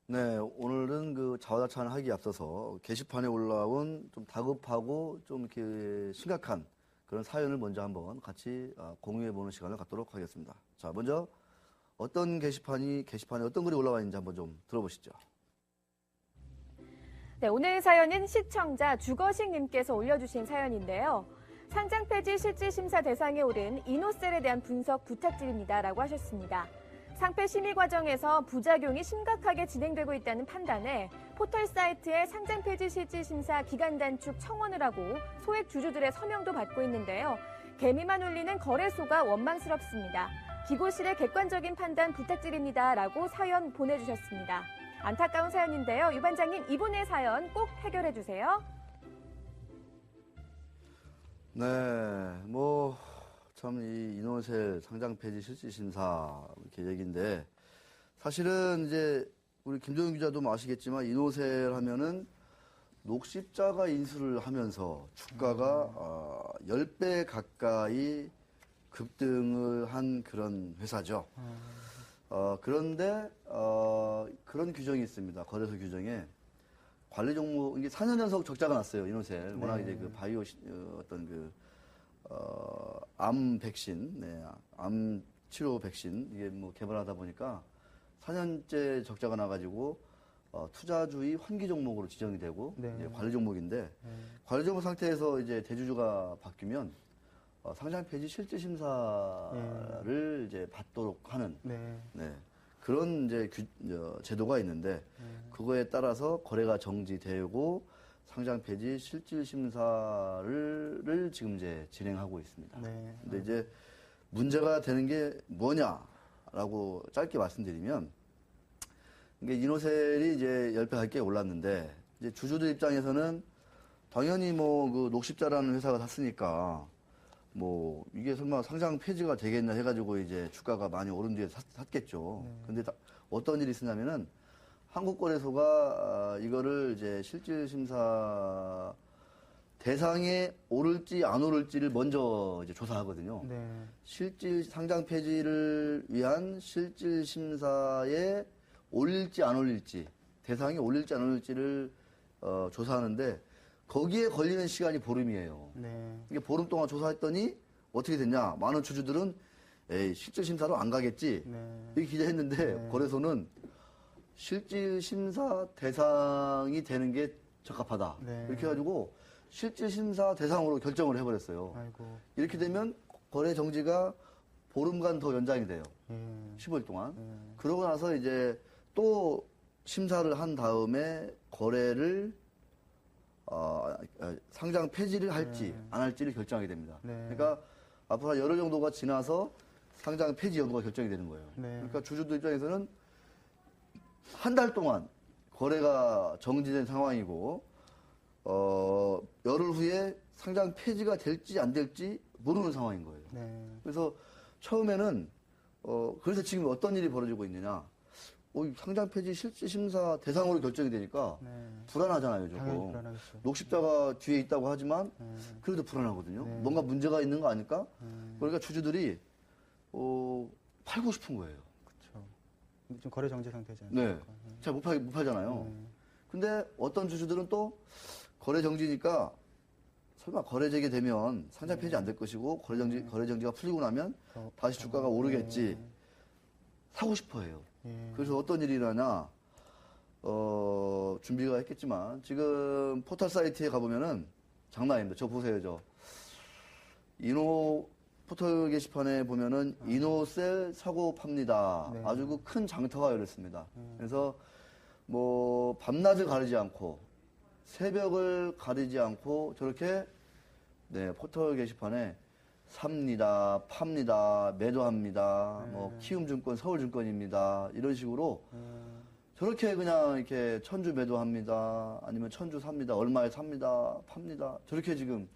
네, 오늘은 그 자화자찬 하기에 앞서서 게시판에 올라온 좀 다급하고 좀 이렇게 심각한 그런 사연을 먼저 한번 같이 공유해보는 시간을 갖도록 하겠습니다. 자, 먼저 어떤 게시판에 어떤 글이 올라와 있는지 한번 좀 들어보시죠. 네, 오늘 사연은 시청자 주거식님께서 올려주신 사연인데요. 상장 폐지 실질 심사 대상에 오른 이노셀에 대한 분석 부탁드립니다라고 하셨습니다. 상폐 심의 과정에서 부작용이 심각하게 진행되고 있다는 판단에 포털 사이트에 상장 폐지 실질 심사 기간 단축 청원을 하고 소액 주주들의 서명도 받고 있는데요. 개미만 울리는 거래소가 원망스럽습니다. 기고실의 객관적인 판단 부탁드립니다라고 사연 보내주셨습니다. 안타까운 사연인데요. 유 반장님, 이분의 사연 꼭 해결해 주세요. 네, 참 이 이노셀 상장 폐지 실질 심사 이렇게 얘기인데 사실은 이제 우리 김종윤 기자도 아시겠지만 이노셀 하면은 녹십자가 인수를 하면서 주가가 10배 가까이 급등을 한 그런 회사죠. 그런데 그런 규정이 있습니다. 거래소 규정에 관리 종목 이게 4년 연속 적자가 났어요. 이노셀. 워낙 이제 그 바이오 어떤 그 암 백신, 암 치료 백신 이게 뭐 개발하다 보니까 4년째 적자가 나가지고 투자주의 환기 종목으로 지정이 되고 이제 관리 종목인데 관리 종목 상태에서 이제 대주주가 바뀌면 상장 폐지 실질 심사를 이제 받도록 하는 그런 이제 제도가 있는데 그거에 따라서 거래가 정지되고 상장 폐지 실질 심사를 지금 이제 진행하고 있습니다. 근데 이제 문제가 되는 게 뭐냐라고 짧게 말씀드리면 이게 이노셀이 이제 10배 가까이 올랐는데 이제 주주들 입장에서는 당연히 뭐 그 녹십자라는 회사가 샀으니까 뭐 이게 설마 상장 폐지가 되겠나 해가지고 이제 주가가 많이 오른 뒤에 샀겠죠. 근데 어떤 일이 있었냐면은 한국거래소가 이거를 이제 실질심사 대상에 오를지 안 오를지를 먼저 이제 조사하거든요. 상장 폐지를 위한 실질심사에 올릴지 안 올릴지, 대상이 올릴지 안 올릴지를 조사하는데 거기에 걸리는 시간이 보름이에요. 이게 보름 동안 조사했더니 어떻게 됐냐? 많은 주주들은 에이, 실질심사로 안 가겠지. 이렇게 기대했는데 거래소는 실질심사 대상이 되는 게 적합하다. 이렇게 해가지고 실질심사 대상으로 결정을 해버렸어요. 이렇게 되면 거래 정지가 보름간 더 연장이 돼요. 15일 동안. 그러고 나서 이제 또 심사를 한 다음에 거래를 상장 폐지를 할지 안 할지를 결정하게 됩니다. 그러니까 앞으로 한 열흘 정도가 지나서 상장 폐지 여부가 결정이 되는 거예요. 그러니까 주주들 입장에서는 한 달 동안 거래가 정지된 상황이고 열흘 후에 상장 폐지가 될지 안 될지 모르는 상황인 거예요. 그래서 처음에는 그래서 지금 어떤 일이 벌어지고 있느냐? 상장 폐지 실질 심사 대상으로 결정이 되니까 불안하잖아요, 조금. 녹십자가 뒤에 있다고 하지만 그래도 불안하거든요. 뭔가 문제가 있는 거 아닐까? 그러니까 주주들이 팔고 싶은 거예요. 지금 거래 정지 상태잖아요. 잘 못 팔잖아요. 근데 어떤 주주들은 또 거래 정지니까 설마 거래 재개되면 상장 폐지 안 될 것이고 거래 정지가 풀리고 나면 다시 주가가 오르겠지. 사고 싶어 해요. 그래서 어떤 일이 일어나냐, 준비가 했겠지만, 지금 포털 사이트에 가보면은 장난 아닙니다. 저 보세요, 포털 게시판에 보면은 이노셀 사고 팝니다. 아주 그 큰 장터가 열렸습니다. 그래서 뭐, 밤낮을 가리지 않고, 새벽을 가리지 않고, 저렇게, 포털 게시판에 삽니다, 팝니다, 매도합니다, 뭐 키움증권, 서울증권입니다 이런 식으로 저렇게 그냥 이렇게 천주 매도합니다, 아니면 천주 삽니다, 얼마에 삽니다, 팝니다 저렇게 지금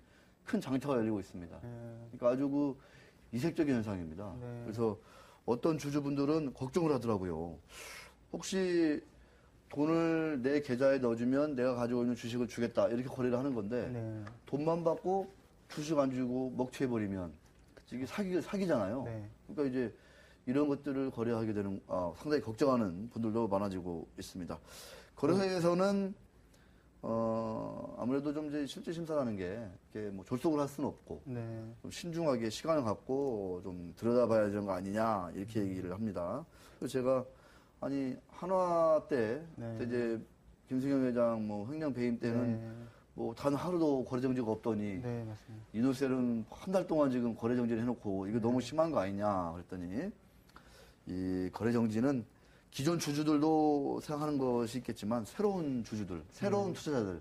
큰 장터가 열리고 있습니다. 그러니까 아주 그 이색적인 현상입니다. 그래서 어떤 주주분들은 걱정을 하더라고요. 혹시 돈을 내 계좌에 넣어주면 내가 가지고 있는 주식을 주겠다 이렇게 거래를 하는 건데 돈만 받고 주식 안 주고 먹튀해버리면 이게 사기잖아요. 그러니까 이제 이런 것들을 거래하게 되는 상당히 걱정하는 분들도 많아지고 있습니다. 거래소에서는 아무래도 좀 이제 실제 심사라는 게 이렇게 뭐 졸속을 할 수는 없고 네. 좀 신중하게 시간을 갖고 좀 들여다봐야 되는 거 아니냐 이렇게 얘기를 합니다. 그래서 제가 아니 한화 때 네. 그때 이제 김승현 회장 뭐 횡령 배임 때는 네. 뭐 단 하루도 거래 정지가 없더니 네, 맞습니다. 이노셀은 한 달 동안 지금 거래 정지를 해놓고 이거 너무 심한 거 아니냐 그랬더니 이 거래 정지는 기존 주주들도 생각하는 것이 있겠지만 새로운 주주들, 새로운 투자자들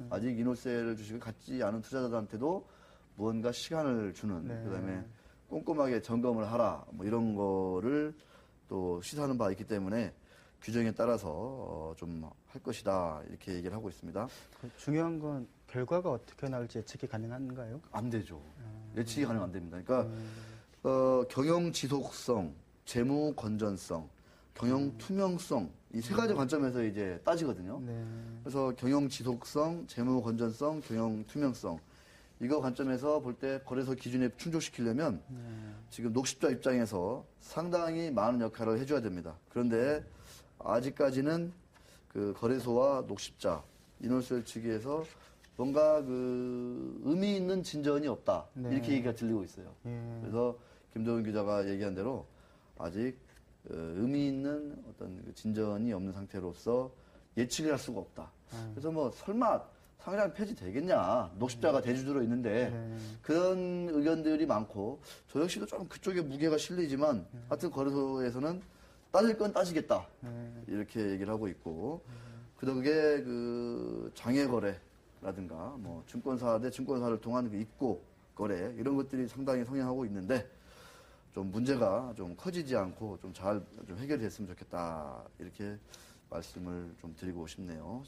아직 이노셀 주식을 갖지 않은 투자자들한테도 무언가 시간을 주는 네. 그다음에 꼼꼼하게 점검을 하라 뭐 이런 거를 또 시사하는 바가 있기 때문에 규정에 따라서 좀 할 것이다 이렇게 얘기를 하고 있습니다. 중요한 건 결과가 어떻게 나올지 예측이 가능한가요? 안 되죠. 예측이 가능 안 됩니다. 그러니까 경영 지속성, 재무 건전성, 경영 투명성 이 세 가지 관점에서 이제 따지거든요. 네. 그래서 경영 지속성, 재무 건전성, 경영 투명성 이거 관점에서 볼 때 거래소 기준에 충족시키려면 지금 녹십자 입장에서 상당히 많은 역할을 해줘야 됩니다. 그런데 아직까지는 그 거래소와 녹십자 이노셀 측에서 뭔가 그 의미 있는 진전이 없다 네. 이렇게 얘기가 들리고 있어요. 예. 그래서 김도훈 기자가 얘기한 대로 아직 의미 있는 어떤 그 진전이 없는 상태로서 예측을 할 수가 없다. 그래서 뭐 설마 상장 폐지되겠냐 녹십자가 대주주로 있는데 네. 그런 의견들이 많고 저 역시도 좀 그쪽에 무게가 실리지만 하여튼 거래소에서는 따질 건 따지겠다 이렇게 얘기를 하고 있고 그 덕에 그 장외 거래라든가 뭐 증권사 대 증권사를 통한 그 입고 거래 이런 것들이 상당히 성행하고 있는데 좀 문제가 좀 커지지 않고 좀 잘 좀 해결됐으면 좋겠다 이렇게 말씀을 좀 드리고 싶네요.